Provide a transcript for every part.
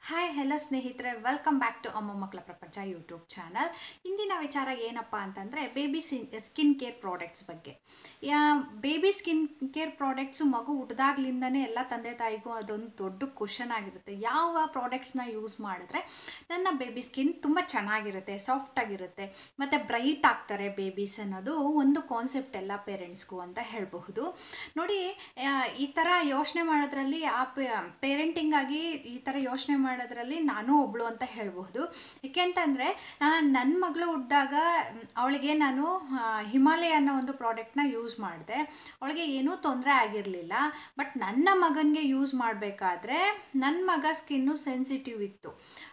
Hi hello ಸ್ನೇಹಿತರೆ, welcome back to ಅಮ್ಮ ಮಕ್ಕಳ ಪ್ರಪಂಚ ಯೂಟ್ಯೂಬ್ ಚಾನಲ್. ಇಂದಿನ ವಿಚಾರ ಏನಪ್ಪ ಅಂತಂದರೆ ಬೇಬಿ ಸ್ಕಿನ್ ಕೇರ್ ಪ್ರಾಡಕ್ಟ್ಸ್ ಬಗ್ಗೆ. ಬೇಬಿ ಸ್ಕಿನ್ ಕೇರ್ ಪ್ರಾಡಕ್ಟ್ಸು ಮಗು ಹುಟ್ಟಿದಾಗ್ಲಿಂದನೇ ಎಲ್ಲ ತಂದೆ ತಾಯಿಗೂ ಅದೊಂದು ದೊಡ್ಡ ಕ್ವಶನ್ ಆಗಿರುತ್ತೆ. ಯಾವ ಪ್ರಾಡಕ್ಟ್ಸ್ನ ಯೂಸ್ ಮಾಡಿದ್ರೆ ನನ್ನ ಬೇಬಿ ಸ್ಕಿನ್ ತುಂಬ ಚೆನ್ನಾಗಿರುತ್ತೆ, ಸಾಫ್ಟಾಗಿರುತ್ತೆ ಮತ್ತು ಬ್ರೈಟ್ ಆಗ್ತಾರೆ ಬೇಬೀಸ್ ಅನ್ನೋದು ಒಂದು ಕಾನ್ಸೆಪ್ಟ್ ಎಲ್ಲ ಪೇರೆಂಟ್ಸ್ಗೂ ಅಂತ ಹೇಳಬಹುದು. ನೋಡಿ, ಈ ಥರ ಯೋಚನೆ ಮಾಡೋದ್ರಲ್ಲಿ ಪೇರೆಂಟಿಂಗಾಗಿ ಈ ಥರ ಯೋಚನೆ ಮಾಡೋದ್ರಲ್ಲಿ ನಾನು ಒಬ್ಳು ಅಂತ ಹೇಳಬಹುದು. ಏಕೆ ಅಂತಂದರೆ ನನ್ನ ಮಗಳು ಹುಟ್ಟಿದಾಗ ಅವಳಿಗೆ ನಾನು ಹಿಮಾಲಯ ಅನ್ನೋ ಒಂದು ಪ್ರಾಡಕ್ಟ್ನ ಯೂಸ್ ಮಾಡಿದೆ. ಅವಳಿಗೆ ಏನೂ ತೊಂದರೆ ಆಗಿರಲಿಲ್ಲ. ಬಟ್ ನನ್ನ ಮಗನಿಗೆ ಯೂಸ್ ಮಾಡಬೇಕಾದ್ರೆ ನನ್ನ ಮಗ ಸ್ಕಿನ್ನು ಸೆನ್ಸಿಟಿವ್ ಇತ್ತು.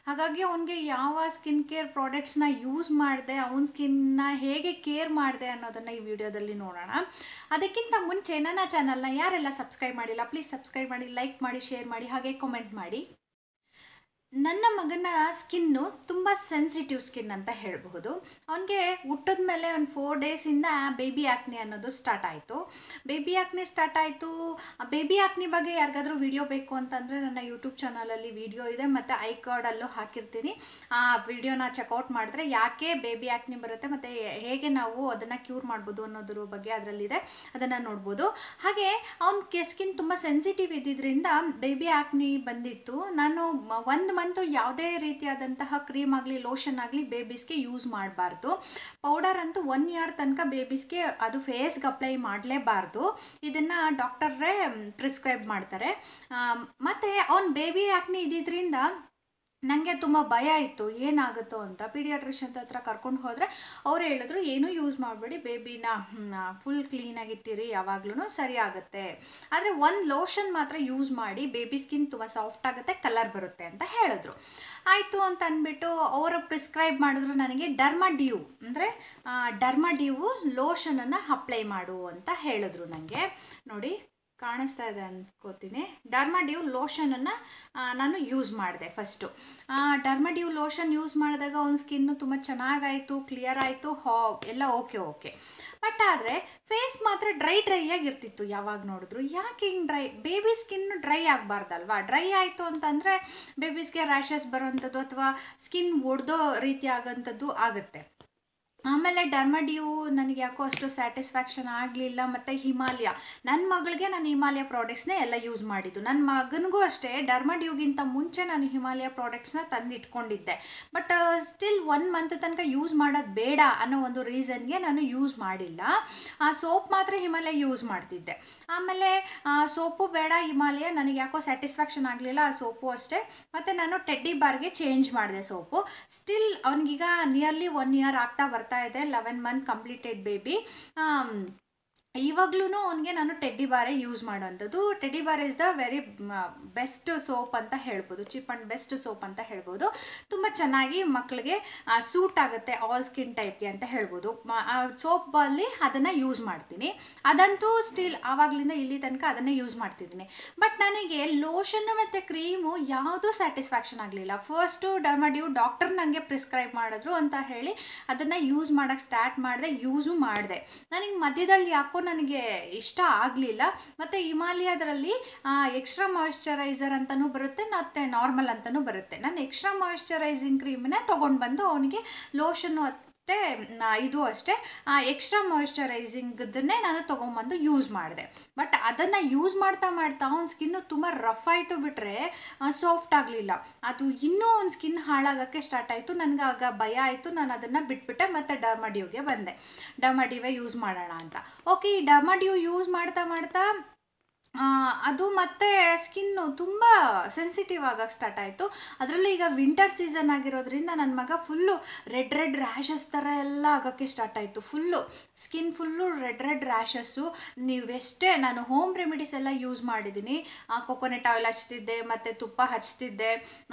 ಹಾಗಾಗಿ ಅವನಿಗೆ ಯಾವ ಸ್ಕಿನ್ ಕೇರ್ ಪ್ರಾಡಕ್ಟ್ಸ್ನ ಯೂಸ್ ಮಾಡಿದೆ, ಅವನ ಸ್ಕಿನ್ನ ಹೇಗೆ ಕೇರ್ ಮಾಡಿದೆ ಅನ್ನೋದನ್ನು ಈ ವಿಡಿಯೋದಲ್ಲಿ ನೋಡೋಣ. ಅದಕ್ಕಿಂತ ಮುಂಚೆ ನನ್ನ ಚಾನಲ್ನ ಯಾರೆಲ್ಲ ಸಬ್ಸ್ಕ್ರೈಬ್ ಮಾಡಿಲ್ಲ, ಪ್ಲೀಸ್ ಸಬ್ಸ್ಕ್ರೈಬ್ ಮಾಡಿ, ಲೈಕ್ ಮಾಡಿ, ಶೇರ್ ಮಾಡಿ, ಹಾಗೆ ಕಾಮೆಂಟ್ ಮಾಡಿ. ನನ್ನ ಮಗನ ಸ್ಕಿನ್ನು ತುಂಬ ಸೆನ್ಸಿಟಿವ್ ಸ್ಕಿನ್ ಅಂತ ಹೇಳಬಹುದು. ಅವನಿಗೆ ಹುಟ್ಟಿದ ಮೇಲೆ ಒಂದು 4 ಡೇಸಿಂದ ಬೇಬಿ ಆಕ್ನಿ ಅನ್ನೋದು ಸ್ಟಾರ್ಟ್ ಆಯಿತು. ಬೇಬಿ ಆಕ್ನಿ ಬಗ್ಗೆ ಯಾರಿಗಾದ್ರೂ ವಿಡಿಯೋ ಬೇಕು ಅಂತಂದರೆ ನನ್ನ ಯೂಟ್ಯೂಬ್ ಚಾನಲಲ್ಲಿ ವಿಡಿಯೋ ಇದೆ, ಮತ್ತು ಐ ಕಾರ್ಡಲ್ಲೂ ಹಾಕಿರ್ತೀನಿ. ಆ ವಿಡಿಯೋನ ಚೆಕ್ಔಟ್ ಮಾಡಿದ್ರೆ ಯಾಕೆ ಬೇಬಿ ಆಕ್ನಿ ಬರುತ್ತೆ ಮತ್ತು ಹೇಗೆ ನಾವು ಅದನ್ನು ಕ್ಯೂರ್ ಮಾಡ್ಬೋದು ಅನ್ನೋದ್ರ ಬಗ್ಗೆ ಅದರಲ್ಲಿದೆ, ಅದನ್ನು ನೋಡ್ಬೋದು. ಹಾಗೆ ಅವನ ಸ್ಕಿನ್ ತುಂಬ ಸೆನ್ಸಿಟಿವ್ ಇದ್ದಿದ್ದರಿಂದ ಬೇಬಿ ಆಕ್ನಿ ಬಂದಿತ್ತು. ನಾನು 1 ಮಂತು ಯಾವುದೇ ರೀತಿಯಾದಂತಹ ಕ್ರೀಮ್ ಆಗಲಿ ಲೋಷನ್ ಆಗಲಿ ಬೇಬೀಸ್ಗೆ ಯೂಸ್ ಮಾಡಬಾರ್ದು. ಪೌಡರ್ ಅಂತೂ 1 ಇಯರ್ ತನಕ ಬೇಬೀಸ್ಗೆ ಅದು ಫೇಸ್ಗೆ ಅಪ್ಲೈ ಮಾಡಲೇಬಾರ್ದು. ಇದನ್ನು ಡಾಕ್ಟರೇ ಪ್ರಿಸ್ಕ್ರೈಬ್ ಮಾಡ್ತಾರೆ. ಮತ್ತು ಅವ್ನು ಬೇಬಿ ಆಕ್ನಿ ಇದ್ದಿದ್ದರಿಂದ ನನಗೆ ತುಂಬ ಭಯ ಇತ್ತು, ಏನಾಗುತ್ತೋ ಅಂತ. ಪೀಡಿಯಾಟ್ರಿಷನ್ ಹತ್ರ ಕರ್ಕೊಂಡು ಹೋದರೆ ಅವ್ರು ಹೇಳಿದ್ರು, ಏನೂ ಯೂಸ್ ಮಾಡಬೇಡಿ, ಬೇಬಿನ ಫುಲ್ ಕ್ಲೀನಾಗಿಟ್ಟಿರಿ, ಯಾವಾಗ್ಲೂ ಸರಿ ಆಗುತ್ತೆ. ಆದರೆ ಒಂದು ಲೋಷನ್ ಮಾತ್ರ ಯೂಸ್ ಮಾಡಿ, ಬೇಬಿ ಸ್ಕಿನ್ ತುಂಬ ಸಾಫ್ಟ್ ಆಗುತ್ತೆ, ಕಲರ್ ಬರುತ್ತೆ ಅಂತ ಹೇಳಿದ್ರು. ಆಯಿತು ಅಂತ ಅಂದ್ಬಿಟ್ಟು ಅವರು ಪ್ರಿಸ್ಕ್ರೈಬ್ ಮಾಡಿದ್ರು ನನಗೆ ಡರ್ಮಾಡ್ಯೂ ಲೋಷನನ್ನು ಅಪ್ಲೈ ಮಾಡು ಅಂತ ಹೇಳಿದ್ರು ನನಗೆ. ನೋಡಿ, ಕಾಣಿಸ್ತಾ ಇದೆ ಅಂದ್ಕೋತೀನಿ. ಡರ್ಮಾಡ್ಯೂ ಲೋಷನನ್ನು ನಾನು ಯೂಸ್ ಮಾಡಿದೆ ಫಸ್ಟು. ಡರ್ಮಾಡ್ಯೂ ಲೋಷನ್ ಯೂಸ್ ಮಾಡಿದಾಗ ಅವ್ನ ಸ್ಕಿನ್ನು ತುಂಬ ಚೆನ್ನಾಗಾಯಿತು, ಕ್ಲಿಯರ್ ಆಯಿತು, ಎಲ್ಲ ಓಕೆ. ಬಟ್ ಆದರೆ ಫೇಸ್ ಮಾತ್ರ ಡ್ರೈ ಆಗಿರ್ತಿತ್ತು ಯಾವಾಗ ನೋಡಿದ್ರು. ಯಾಕೆ ಹಿಂಗೆ ಬೇಬಿ ಸ್ಕಿನ್ನು ಡ್ರೈ ಆಗಬಾರ್ದಲ್ವಾ? ಡ್ರೈ ಆಯಿತು ಅಂತಂದರೆ ಬೇಬೀಸ್ಗೆ ರ್ಯಾಷಸ್ ಬರೋವಂಥದ್ದು ಅಥವಾ ಸ್ಕಿನ್ ಒಡೆದೋ ರೀತಿ ಆಗೋಂಥದ್ದು ಆಗುತ್ತೆ. ಆಮೇಲೆ ಡರ್ಮಾಡ್ಯೂ ನನಗೆ ಯಾಕೋ ಅಷ್ಟು ಸ್ಯಾಟಿಸ್ಫ್ಯಾಕ್ಷನ್ ಆಗಲಿಲ್ಲ. ಮತ್ತು ಹಿಮಾಲಯ, ನನ್ನ ಮಗಳಿಗೆ ನಾನು ಹಿಮಾಲಯ ಪ್ರಾಡಕ್ಟ್ಸ್ನೇ ಎಲ್ಲ ಯೂಸ್ ಮಾಡಿದ್ದು. ನನ್ನ ಮಗನಿಗೂ ಅಷ್ಟೇ ಡರ್ಮಾಡ್ಯೂಗಿಂತ ಮುಂಚೆ ನಾನು ಹಿಮಾಲಯ ಪ್ರಾಡಕ್ಟ್ಸ್ನ ತಂದಿಟ್ಕೊಂಡಿದ್ದೆ. ಬಟ್ ಸ್ಟಿಲ್ 1 ಮಂತ್ ತನಕ ಯೂಸ್ ಮಾಡೋದು ಬೇಡ ಅನ್ನೋ ಒಂದು ರೀಸನ್ಗೆ ನಾನು ಯೂಸ್ ಮಾಡಿಲ್ಲ. ಆ ಸೋಪ್ ಮಾತ್ರ ಹಿಮಾಲಯ ಯೂಸ್ ಮಾಡ್ತಿದ್ದೆ. ಆಮೇಲೆ ಸೋಪು ಬೇಡ, ಹಿಮಾಲಯ ನನಗೆ ಯಾಕೋ ಸ್ಯಾಟಿಸ್ಫ್ಯಾಕ್ಷನ್ ಆಗಲಿಲ್ಲ ಆ ಸೋಪು ಅಷ್ಟೇ. ಮತ್ತು ನಾನು ಟೆಡ್ಡಿ ಬಾರ್ಗೆ ಚೇಂಜ್ ಮಾಡಿದೆ ಸೋಪು. ಸ್ಟಿಲ್ ಅವನಿಗೀಗ ನಿಯರ್ಲಿ 1 ಇಯರ್ ಆಗ್ತಾ ಬರ್ತಾ ಇದೆ. 11 ಮಂತ್ ಕಂಪ್ಲೀಟೆಡ್ ಬೇಬಿ. ಇವಾಗ್ಲೂ ಅವನಿಗೆ ನಾನು ಟೆಡ್ಡಿ ಬಾರೇ ಯೂಸ್ ಮಾಡೋವಂಥದ್ದು. Teddy bar is the very best soap ಅಂತ ಹೇಳ್ಬೋದು, ಚೀಪ್ ಆ್ಯಂಡ್ ಬೆಸ್ಟ್ ಸೋಪ್ ಅಂತ ಹೇಳ್ಬೋದು. ತುಂಬ ಚೆನ್ನಾಗಿ ಮಕ್ಕಳಿಗೆ ಸೂಟ್ ಆಗುತ್ತೆ ಆಲ್ ಸ್ಕಿನ್ ಟೈಪ್ಗೆ ಅಂತ ಹೇಳ್ಬೋದು. ಆ ಸೋಪಲ್ಲಿ ಅದನ್ನು ಯೂಸ್ ಮಾಡ್ತೀನಿ. ಅದಂತೂ ಸ್ಟಿಲ್ ಆವಾಗಲಿಂದ ಇಲ್ಲಿ ತನಕ ಅದನ್ನೇ ಯೂಸ್ ಮಾಡ್ತಿದ್ದೀನಿ. ಬಟ್ ನನಗೆ ಲೋಷನ್ನು ಮತ್ತು ಕ್ರೀಮು ಯಾವುದೂ ಸ್ಯಾಟಿಸ್ಫ್ಯಾಕ್ಷನ್ ಆಗಲಿಲ್ಲ. ಫಸ್ಟು ಡರ್ಮಾಡ್ಯೂ ಡಾಕ್ಟರ್ ನನಗೆ ಪ್ರಿಸ್ಕ್ರೈಬ್ ಮಾಡಿದ್ರು ಅಂತ ಹೇಳಿ ಅದನ್ನು ಯೂಸ್ ಮಾಡೋಕ್ಕೆ ಸ್ಟಾರ್ಟ್ ಮಾಡಿದೆ, ಯೂಸು ಮಾಡಿದೆ. ನನಗೆ ಮಧ್ಯದಲ್ಲಿ ಯಾಕೋ ನನಗೆ ಇಷ್ಟ ಆಗಲಿಲ್ಲ. ಮತ್ತು ಹಿಮಾಲಯದರಲ್ಲಿ ಎಕ್ಸ್ಟ್ರಾ ಮಾಯಿಶ್ಚರೈಸರ್ ಅಂತಲೂ ಬರುತ್ತೆ ಮತ್ತು ನಾರ್ಮಲ್ ಅಂತಲೂ ಬರುತ್ತೆ. ನಾನು ಎಕ್ಸ್ಟ್ರಾ ಮಾಯಿಶ್ಚರೈಸಿಂಗ್ ಕ್ರೀಮನ್ನೇ ತೊಗೊಂಡು ಬಂದು ಅವನಿಗೆ ಲೋಷನ್ನು ಅಷ್ಟೇ, ಇದು ಅಷ್ಟೇ ಎಕ್ಸ್ಟ್ರಾ ಮಾಯಿಶ್ಚರೈಸಿಂಗದನ್ನೇ ನಾನು ತೊಗೊಂಬಂದು ಯೂಸ್ ಮಾಡಿದೆ. ಬಟ್ ಅದನ್ನು ಯೂಸ್ ಮಾಡ್ತಾ ಅವ್ನ ಸ್ಕಿನ್ನು ತುಂಬ ರಫ್ ಆಯಿತು, ಬಿಟ್ಟರೆ ಸಾಫ್ಟ್ ಆಗಲಿಲ್ಲ. ಅದು ಇನ್ನೂ ಅವ್ನ ಸ್ಕಿನ್ ಹಾಳಾಗೋಕ್ಕೆ ಸ್ಟಾರ್ಟ್ ಆಯಿತು. ನನಗೆ ಆಗ ಭಯ ಆಯಿತು. ನಾನು ಅದನ್ನು ಬಿಟ್ಬಿಟ್ಟೆ ಮತ್ತು ಡರ್ಮಾಡ್ಯೂಗೆ ಬಂದೆ. ಡರ್ಮಾಡ್ಯೂವೇ ಯೂಸ್ ಮಾಡೋಣ ಅಂತ. ಓಕೆ, ಈ ಡರ್ಮಾಡ್ಯೂ ಯೂಸ್ ಮಾಡ್ತಾ ಅದು ಮತ್ತೆ ಸ್ಕಿನ್ನು ತುಂಬ ಸೆನ್ಸಿಟಿವ್ ಆಗೋಕ್ಕೆ ಸ್ಟಾರ್ಟ್ ಆಯಿತು. ಅದರಲ್ಲೂ ಈಗ ವಿಂಟರ್ ಸೀಸನ್ ಆಗಿರೋದ್ರಿಂದ ನನ್ನ ಮಗ ಫುಲ್ಲು ರೆಡ್ ರ್ಯಾಷಸ್ ಥರ ಎಲ್ಲ ಆಗೋಕ್ಕೆ ಸ್ಟಾರ್ಟ್ ಆಯಿತು. Skin full red rashes. ನೀವೆಷ್ಟೇ ನಾನು ಹೋಮ್ ರೆಮಿಡೀಸ್ ಎಲ್ಲ ಯೂಸ್ ಮಾಡಿದ್ದೀನಿ. ಕೊಕೊನೆಟ್ ಆಯಿಲ್ ಹಚ್ತಿದ್ದೆ ಮತ್ತು ತುಪ್ಪ ಹಚ್ತಿದ್ದೆ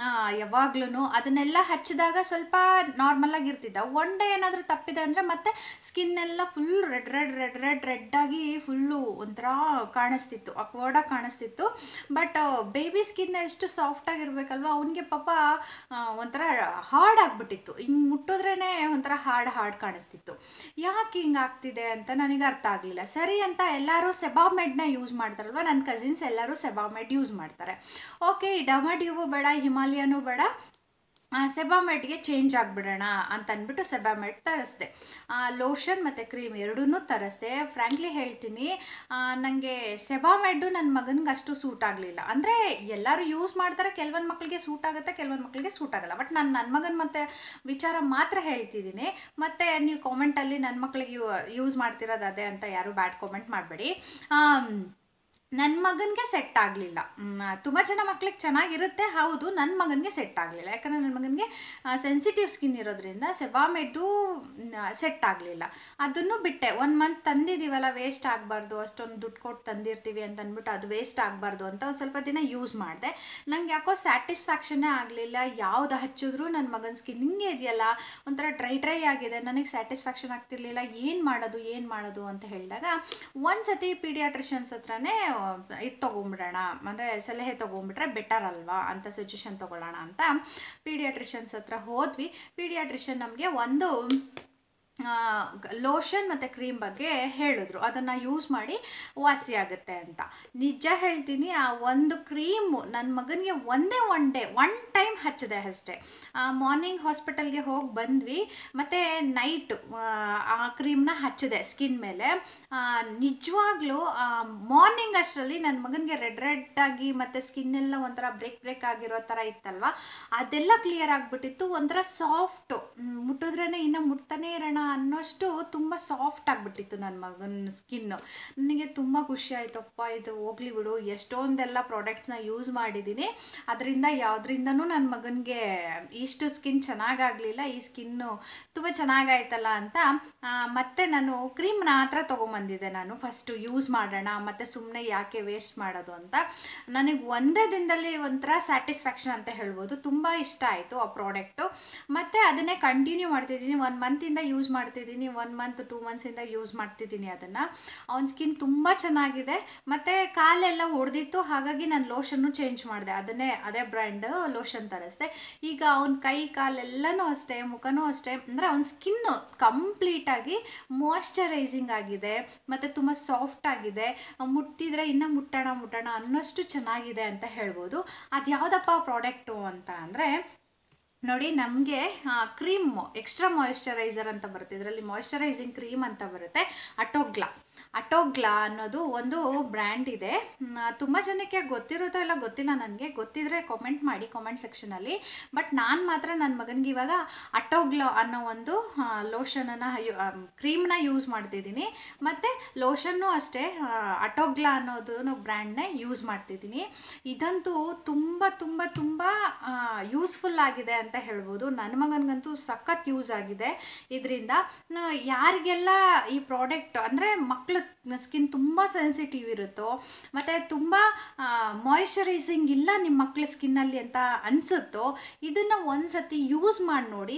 ಯಾವಾಗ್ಲೂ. ಅದನ್ನೆಲ್ಲ ಹಚ್ಚಿದಾಗ ಸ್ವಲ್ಪ ನಾರ್ಮಲಾಗಿರ್ತಿದ್ದ. 1 ಡೇ ಏನಾದರೂ ತಪ್ಪಿದೆ ಅಂದರೆ ಮತ್ತೆ ಸ್ಕಿನ್ನೆಲ್ಲ ಫುಲ್ ರೆಡ್ ಆಗಿ ಫುಲ್ಲು ಒಂಥರ ಕಾಣಿಸ್ತಿತ್ತು. ಆ ಅಕ್ವರ್ಡಾಗಿ ಕಾಣಿಸ್ತಿತ್ತು. ಬಟ್ ಬೇಬಿ ಸ್ಕಿನ್ ಎಷ್ಟು ಸಾಫ್ಟಾಗಿರ್ಬೇಕಲ್ವ, ಅವನಿಗೆ ಪಾಪ ಒಂಥರ ಹಾರ್ಡ್ ಆಗಿಬಿಟ್ಟಿತ್ತು. ಹಿಂಗೆ ಮುಟ್ಟಿದ್ರೇ ಒಂಥರ ಹಾರ್ಡ್ ಕಾಣಿಸ್ತಿತ್ತು. ಯಾಕೆ ಹಿಂಗೆ ಆಗ್ತಿದೆ ಅಂತ ನನಗೆ ಅರ್ಥ ಆಗಲಿಲ್ಲ. ಸರಿ ಅಂತ ಎಲ್ಲರೂ ಸೆಬಾಮೆಡ್ನ ಯೂಸ್ ಮಾಡ್ತಾರಲ್ವ, ನನ್ನ ಕಸಿನ್ಸ್ ಎಲ್ಲರೂ ಸೆಬಾಮೆಡ್ ಯೂಸ್ ಮಾಡ್ತಾರೆ. ಓಕೆ, ಡರ್ಮಾಡ್ಯೂವು ಬೇಡ, ಹಿಮಾಲಯನೂ ಬೇಡ, ಸೆಬಾಮೆಡ್ಗೆ ಚೇಂಜ್ ಆಗಿಬಿಡೋಣ ಅಂತ ಅಂದ್ಬಿಟ್ಟು ಸೆಬಾಮೆಡ್ ತರಿಸ್ದೆ. ಲೋಷನ್ ಮತ್ತು ಕ್ರೀಮ್ ಎರಡೂ ತರಿಸ್ದೆ. ಫ್ರ್ಯಾಂಕ್ಲಿ ಹೇಳ್ತೀನಿ, ನನಗೆ ಸೆಬಾಮೆಡ್ಡು ನನ್ನ ಮಗನಿಗೆ ಅಷ್ಟು ಸೂಟ್ ಆಗಲಿಲ್ಲ. ಅಂದರೆ ಎಲ್ಲರೂ ಯೂಸ್ ಮಾಡ್ತಾರೆ, ಕೆಲವೊಂದು ಮಕ್ಕಳಿಗೆ ಸೂಟ್ ಆಗುತ್ತೆ, ಕೆಲವೊಂದು ಮಕ್ಕಳಿಗೆ ಸೂಟ್ ಆಗಲ್ಲ. ಬಟ್ ನಾನು ನನ್ನ ಮಗನ ಮತ್ತು ವಿಚಾರ ಮಾತ್ರ ಹೇಳ್ತಿದ್ದೀನಿ. ಮತ್ತು ನೀವು ಕಾಮೆಂಟಲ್ಲಿ ನನ್ನ ಮಕ್ಕಳಿಗೆ ಯೂಸ್ ಮಾಡ್ತಿರೋದು ಅದೇ ಅಂತ ಯಾರೂ ಬ್ಯಾಡ್ ಕಾಮೆಂಟ್ ಮಾಡಬೇಡಿ. ನನ್ನ ಮಗನಿಗೆ ಸೆಟ್ ಆಗಲಿಲ್ಲ. ತುಂಬ ಜನ ಮಕ್ಳಿಗೆ ಚೆನ್ನಾಗಿರುತ್ತೆ, ಹೌದು, ನನ್ನ ಮಗನಿಗೆ ಸೆಟ್ ಆಗಲಿಲ್ಲ. ಯಾಕಂದರೆ ನನ್ನ ಮಗನಿಗೆ ಸೆನ್ಸಿಟಿವ್ ಸ್ಕಿನ್ ಇರೋದ್ರಿಂದ ಸೆಬಾಮೆಡ್ಡು ಸೆಟ್ ಆಗಲಿಲ್ಲ. ಅದನ್ನು ಬಿಟ್ಟೆ. 1 ಮಂತ್ ತಂದಿದ್ದೀವಲ್ಲ, ವೇಸ್ಟ್ ಆಗಬಾರ್ದು, ಅಷ್ಟೊಂದು ದುಡ್ಡು ಕೊಟ್ಟು ತಂದಿರ್ತೀವಿ ಅಂತ ಅಂದ್ಬಿಟ್ಟು ಅದು ವೇಸ್ಟ್ ಆಗಬಾರ್ದು ಅಂತ ಒಂದು ಸ್ವಲ್ಪ ದಿನ ಯೂಸ್ ಮಾಡಿದೆ. ನಂಗೆ ಯಾಕೋ ಸ್ಯಾಟಿಸ್ಫ್ಯಾಕ್ಷನ್ನೇ ಆಗಲಿಲ್ಲ. ಯಾವುದು ಹಚ್ಚಿದ್ರು ನನ್ನ ಮಗನ ಸ್ಕಿನ್ ಹಿಂಗೆ ಇದೆಯಲ್ಲ, ಒಂಥರ ಡ್ರೈ ಆಗಿದೆ, ನನಗೆ ಸ್ಯಾಟಿಸ್ಫ್ಯಾಕ್ಷನ್ ಆಗ್ತಿರ್ಲಿಲ್ಲ. ಏನು ಮಾಡೋದು ಅಂತ ಹೇಳಿದಾಗ ಒಂದು ಸತಿ ಪೀಡಿಯಾಟ್ರಿಷನ್ಸ್ ಹತ್ರನೇ ಇದು ತೊಗೊಂಬಿಡೋಣ, ಅಂದರೆ ಸಲಹೆ ತೊಗೊಂಬಿಟ್ರೆ ಬೆಟರ್ ಅಲ್ವಾ ಅಂತ, ಸಜೆಷನ್ ತೊಗೊಳ್ಳೋಣ ಅಂತ ಪೀಡಿಯಾಟ್ರಿಷನ್ಸ್ ಹತ್ರ ಹೋದ್ವಿ. ಪೀಡಿಯಾಟ್ರಿಷನ್ ನಮಗೆ ಒಂದು ಲೋಷನ್ ಮತ್ತು ಕ್ರೀಮ್ ಬಗ್ಗೆ ಹೇಳಿದ್ರು, ಅದನ್ನು ಯೂಸ್ ಮಾಡಿ ವಾಸಿ ಆಗುತ್ತೆ ಅಂತ. ನಿಜ ಹೇಳ್ತೀನಿ, ಆ ಒಂದು ಕ್ರೀಮು ನನ್ನ ಮಗನಿಗೆ ಒನ್ ಟೈಮ್ ಹಚ್ಚಿದೆ ಅಷ್ಟೇ. ಮಾರ್ನಿಂಗ್ ಹಾಸ್ಪಿಟಲ್ಗೆ ಹೋಗಿ ಬಂದ್ವಿ, ಮತ್ತು ನೈಟ್ ಆ ಕ್ರೀಮ್ನ ಹಚ್ಚಿದೆ ಸ್ಕಿನ್ ಮೇಲೆ. ನಿಜವಾಗ್ಲೂ ಮಾರ್ನಿಂಗ್ ಅಷ್ಟರಲ್ಲಿ ನನ್ನ ಮಗನಿಗೆ ರೆಡ್ ಆಗಿ ಮತ್ತು ಸ್ಕಿನ್ನೆಲ್ಲ ಒಂಥರ ಬ್ರೇಕ್ ಆಗಿರೋ ಥರ ಇತ್ತಲ್ವ, ಅದೆಲ್ಲ ಕ್ಲಿಯರ್ ಆಗಿಬಿಟ್ಟಿತ್ತು. ಒಂಥರ ಸಾಫ್ಟು, ಮುಟ್ಟಿದ್ರೇ ಇನ್ನೂ ಮುಟ್ತಾನೆ ಇರೋಣ ಅನ್ನೋಷ್ಟು ತುಂಬ ಸಾಫ್ಟ್ ಆಗಿಬಿಟ್ಟಿತ್ತು ನನ್ನ ಮಗನ ಸ್ಕಿನ್ನು. ನನಗೆ ತುಂಬ ಖುಷಿ ಆಯಿತಪ್ಪ, ಇದು ಹೋಗ್ಲಿ ಬಿಡು, ಎಷ್ಟೊಂದೆಲ್ಲ ಪ್ರಾಡಕ್ಟ್ಸ್ನ ಯೂಸ್ ಮಾಡಿದ್ದೀನಿ, ಅದರಿಂದ ಯಾವುದ್ರಿಂದನೂ ನನ್ನ ಮಗನಿಗೆ ಇಷ್ಟು ಸ್ಕಿನ್ ಚೆನ್ನಾಗಾಗಲಿಲ್ಲ, ಈ ಸ್ಕಿನ್ನು ತುಂಬ ಚೆನ್ನಾಗಾಯ್ತಲ್ಲ ಅಂತ ಮತ್ತೆ ನಾನು ಕ್ರೀಮ್ನ ಮಾತ್ರ ತೊಗೊಂಬಂದಿದ್ದೆ. ನಾನು ಫಸ್ಟು ಯೂಸ್ ಮಾಡೋಣ, ಮತ್ತು ಸುಮ್ಮನೆ ಯಾಕೆ ವೇಸ್ಟ್ ಮಾಡೋದು ಅಂತ. ನನಗೆ ಒಂದೇ ದಿನದಲ್ಲಿ ಒಂಥರ ಸ್ಯಾಟಿಸ್ಫ್ಯಾಕ್ಷನ್ ಅಂತ ಹೇಳ್ಬೋದು. ತುಂಬ ಇಷ್ಟ ಆಯಿತು ಆ ಪ್ರಾಡಕ್ಟು. ಮತ್ತು ಅದನ್ನೇ ಕಂಟಿನ್ಯೂ ಮಾಡ್ತಿದ್ದೀನಿ. 1 ಮಂತಿಂದ ಯೂಸ್ ಮಾಡ್ತಿದ್ದೀನಿ, 1 ಮಂತ್ 2 ಮಂತ್ಸಿಂದ ಯೂಸ್ ಮಾಡ್ತಿದ್ದೀನಿ ಅದನ್ನು. ಅವನ ಸ್ಕಿನ್ ತುಂಬ ಚೆನ್ನಾಗಿದೆ. ಮತ್ತು ಕಾಲೆಲ್ಲ ಒಡೆದಿತ್ತು, ಹಾಗಾಗಿ ನಾನು ಲೋಷನ್ನು ಚೇಂಜ್ ಮಾಡಿದೆ. ಅದೇ ಬ್ರ್ಯಾಂಡ್ ಲೋಷನ್ ತರಿಸ್ದೆ. ಈಗ ಅವನ ಕೈ ಕಾಲೆಲ್ಲನೂ ಅಷ್ಟೇ, ಮುಖನೂ ಅಷ್ಟೇ, ಅಂದರೆ ಅವನ ಸ್ಕಿನ್ನು ಕಂಪ್ಲೀಟಾಗಿ ಮಾಯ್ಶ್ಚರೈಸಿಂಗ್ ಆಗಿದೆ, ಮತ್ತು ತುಂಬ ಸಾಫ್ಟ್ ಆಗಿದೆ. ಮುಟ್ಟಿದ್ರೆ ಇನ್ನೂ ಮುಟ್ಟೋಣ ಅನ್ನೋಷ್ಟು ಚೆನ್ನಾಗಿದೆ ಅಂತ ಹೇಳ್ಬೋದು. ಅದು ಯಾವುದಪ್ಪ ಪ್ರಾಡಕ್ಟು ಅಂತ ಅಂದರೆ ನೋಡಿ, ನಮಗೆ ಕ್ರೀಮ್ ಎಕ್ಸ್ಟ್ರಾ ಮಾಯಿಶ್ಚರೈಸರ್ ಅಂತ ಬರುತ್ತೆ, ಇದರಲ್ಲಿ ಮಾಯಿಶ್ಚರೈಸಿಂಗ್ ಕ್ರೀಮ್ ಅಂತ ಬರುತ್ತೆ. ಅಟೋಗ್ಲಾ ಅನ್ನೋದು ಒಂದು ಬ್ರ್ಯಾಂಡ್ ಇದೆ. ತುಂಬ ಜನಕ್ಕೆ ಗೊತ್ತಿರುತ್ತೋ ಇಲ್ಲ ಗೊತ್ತಿಲ್ಲ, ನನಗೆ ಗೊತ್ತಿದ್ರೆ ಕಾಮೆಂಟ್ ಮಾಡಿ ಕಾಮೆಂಟ್ ಸೆಕ್ಷನಲ್ಲಿ. ಬಟ್ ನಾನು ಮಾತ್ರ ನನ್ನ ಮಗನಿಗೆ ಇವಾಗ ಅಟೋಗ್ಲಾ ಅನ್ನೋ ಒಂದು ಲೋಷನನ್ನು ಕ್ರೀಮ್ನ ಯೂಸ್ ಮಾಡ್ತಿದ್ದೀನಿ, ಮತ್ತು ಲೋಷನ್ನು ಅಷ್ಟೇ ಅಟೋಗ್ಲಾ ಅನ್ನೋದು ಬ್ರ್ಯಾಂಡ್ನೇ ಯೂಸ್ ಮಾಡ್ತಿದ್ದೀನಿ. ಇದಂತೂ ತುಂಬ ತುಂಬ ತುಂಬ ಯೂಸ್ಫುಲ್ ಆಗಿದೆ ಅಂತ ಹೇಳ್ಬೋದು. ನನ್ನ ಮಗನಿಗಂತೂ ಸಖತ್ ಯೂಸ್ ಆಗಿದೆ ಇದರಿಂದ. ಯಾರಿಗೆಲ್ಲ ಈ ಪ್ರಾಡಕ್ಟ್ ಅಂದರೆ ಮಕ್ಕಳು ಸ್ಕಿನ್ ತುಂಬ ಸೆನ್ಸಿಟಿವ್ ಇರುತ್ತೋ, ಮತ್ತು ತುಂಬ ಮಾಯಿಶ್ಚರೈಸಿಂಗ್ ಇಲ್ಲ ನಿಮ್ಮ ಮಕ್ಕಳ ಸ್ಕಿನ್ನಲ್ಲಿ ಅಂತ ಅನಿಸುತ್ತೋ, ಇದನ್ನು ಒಂದು ಸತಿ ಯೂಸ್ ಮಾಡಿ ನೋಡಿ.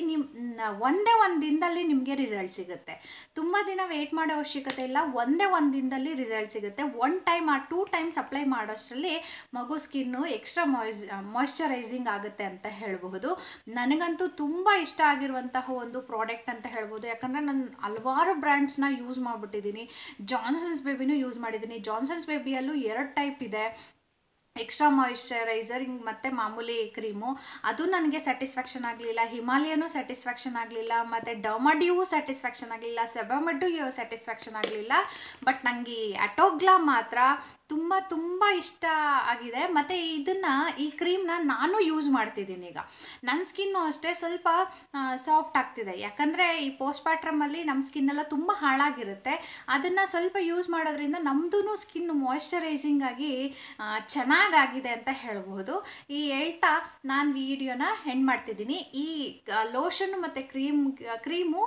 ಒಂದೇ ಒಂದು ದಿನದಲ್ಲಿ ನಿಮಗೆ ರಿಸಲ್ಟ್ ಸಿಗುತ್ತೆ. ತುಂಬ ದಿನ ವೆಯ್ಟ್ ಮಾಡೋ ಅವಶ್ಯಕತೆ ಇಲ್ಲ, ಒಂದೇ ಒಂದು ದಿನದಲ್ಲಿ ರಿಸಲ್ಟ್ ಸಿಗುತ್ತೆ. 1 ಟೈಮ್ ಆ 2 ಟೈಮ್ಸ್ ಅಪ್ಲೈ ಮಾಡೋಷ್ಟರಲ್ಲಿ ಮಗು ಸ್ಕಿನ್ನು ಎಕ್ಸ್ಟ್ರಾ ಮಾಯಿಶ್ಚರೈಸಿಂಗ್ ಆಗುತ್ತೆ ಅಂತ ಹೇಳಬಹುದು. ನನಗಂತೂ ತುಂಬ ಇಷ್ಟ ಆಗಿರುವಂತಹ ಒಂದು ಪ್ರಾಡಕ್ಟ್ ಅಂತ ಹೇಳ್ಬೋದು. ಯಾಕಂದರೆ ನಾನು ಹಲವಾರು ಬ್ರ್ಯಾಂಡ್ಸ್ನ ಯೂಸ್ ಮಾಡಿಬಿಟ್ಟಿದ್ದೀನಿ. ಜಾನ್ಸನ್ಸ್ ಬೇಬಿನೂ ಯೂಸ್ ಮಾಡಿದ್ದೀನಿ. ಜಾನ್ಸನ್ಸ್ ಬೇಬಿಯಲ್ಲೂ 2 ಟೈಪ್ ಇದೆ, ಎಕ್ಸ್ಟ್ರಾ ಮಾಯಿಶ್ಚರೈಸರ್ ಮತ್ತು ಮಾಮೂಲಿ ಕ್ರೀಮು. ಅದು ನನಗೆ ಸ್ಯಾಟಿಸ್ಫ್ಯಾಕ್ಷನ್ ಆಗಲಿಲ್ಲ. ಹಿಮಾಲಯನೂ ಸ್ಯಾಟಿಸ್ಫ್ಯಾಕ್ಷನ್ ಆಗಲಿಲ್ಲ, ಮತ್ತು ಡರ್ಮಾಡ್ಯೂವು ಸ್ಯಾಟಿಸ್ಫ್ಯಾಕ್ಷನ್ ಆಗಲಿಲ್ಲ, ಸೆಬಾಮೆಡ್ಡು ಸ್ಯಾಟಿಸ್ಫ್ಯಾಕ್ಷನ್ ಆಗಲಿಲ್ಲ. ಬಟ್ ನನಗೆ ಅಟೋಗ್ಲಾ ಮಾತ್ರ ತುಂಬ ತುಂಬ ಇಷ್ಟ ಆಗಿದೆ. ಮತ್ತು ಈ ಕ್ರೀಮ್ನ ನಾನು ಯೂಸ್ ಮಾಡ್ತಿದ್ದೀನಿ. ಈಗ ನನ್ನ ಸ್ಕಿನ್ನು ಅಷ್ಟೇ ಸ್ವಲ್ಪ ಸಾಫ್ಟ್ ಆಗ್ತಿದೆ. ಯಾಕಂದರೆ ಈ ಪೋಸ್ಟ್ಪಾರ್ಟಮಲ್ಲಿ ನಮ್ಮ ಸ್ಕಿನ್ನೆಲ್ಲ ತುಂಬ ಹಾಳಾಗಿರುತ್ತೆ. ಅದನ್ನು ಸ್ವಲ್ಪ ಯೂಸ್ ಮಾಡೋದ್ರಿಂದ ನಮ್ಮದು ಸ್ಕಿನ್ನು ಮಾಯಿಶ್ಚರೈಸಿಂಗ್ ಆಗಿ ಚೆನ್ನಾಗಾಗಿದೆ ಅಂತ ಹೇಳ್ಬೋದು. ಹೇಳ್ತಾ ನಾನು ವಿಡಿಯೋನ ಎಂಡ್ ಮಾಡ್ತಿದ್ದೀನಿ. ಈ ಲೋಷನ್ನು ಮತ್ತು ಕ್ರೀಮು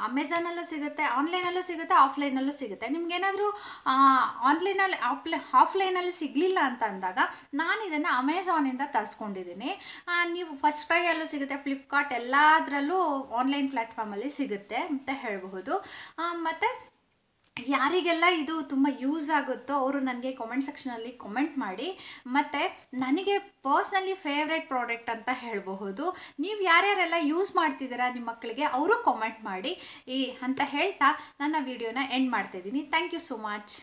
ಅಮೆಝಾನಲ್ಲೂ ಸಿಗುತ್ತೆ, ಆನ್ಲೈನಲ್ಲೂ ಸಿಗುತ್ತೆ, ಆಫ್ಲೈನಲ್ಲೂ ಸಿಗುತ್ತೆ. ನಿಮ್ಗೇನಾದರೂ ಆಫ್ಲೈನಲ್ಲಿ ಸಿಗಲಿಲ್ಲ ಅಂತ ಅಂದಾಗ ನಾನು ಇದನ್ನು ಅಮೆಝಾನಿಂದ ತರಿಸ್ಕೊಂಡಿದ್ದೀನಿ. ನೀವು ಫಸ್ಟ್ ಕ್ರೈಯಲ್ಲೂ ಸಿಗುತ್ತೆ, ಫ್ಲಿಪ್ಕಾರ್ಟ್ ಎಲ್ಲದರಲ್ಲೂ ಆನ್ಲೈನ್ ಪ್ಲ್ಯಾಟ್ಫಾರ್ಮಲ್ಲಿ ಸಿಗುತ್ತೆ ಅಂತ ಹೇಳಬಹುದು. ಮತ್ತು ಯಾರಿಗೆಲ್ಲ ಇದು ತುಂಬ ಯೂಸ್ ಆಗುತ್ತೋ ಅವರು ನನಗೆ ಕಾಮೆಂಟ್ ಸೆಕ್ಷನಲ್ಲಿ ಕಾಮೆಂಟ್ ಮಾಡಿ. ಮತ್ತು ನನಗೆ ಪರ್ಸ್ನಲಿ ಫೇವ್ರೆಟ್ ಪ್ರಾಡಕ್ಟ್ ಅಂತ ಹೇಳಬಹುದು. ನೀವು ಯಾರ್ಯಾರೆಲ್ಲ ಯೂಸ್ ಮಾಡ್ತಿದ್ದೀರಾ ನಿಮ್ಮ ಮಕ್ಕಳಿಗೆ ಅವರು ಕಾಮೆಂಟ್ ಮಾಡಿ ಅಂತ ಹೇಳ್ತಾ ನನ್ನ ವಿಡಿಯೋನ ಎಂಡ್ ಮಾಡ್ತಾಯಿದ್ದೀನಿ. Thank you so much.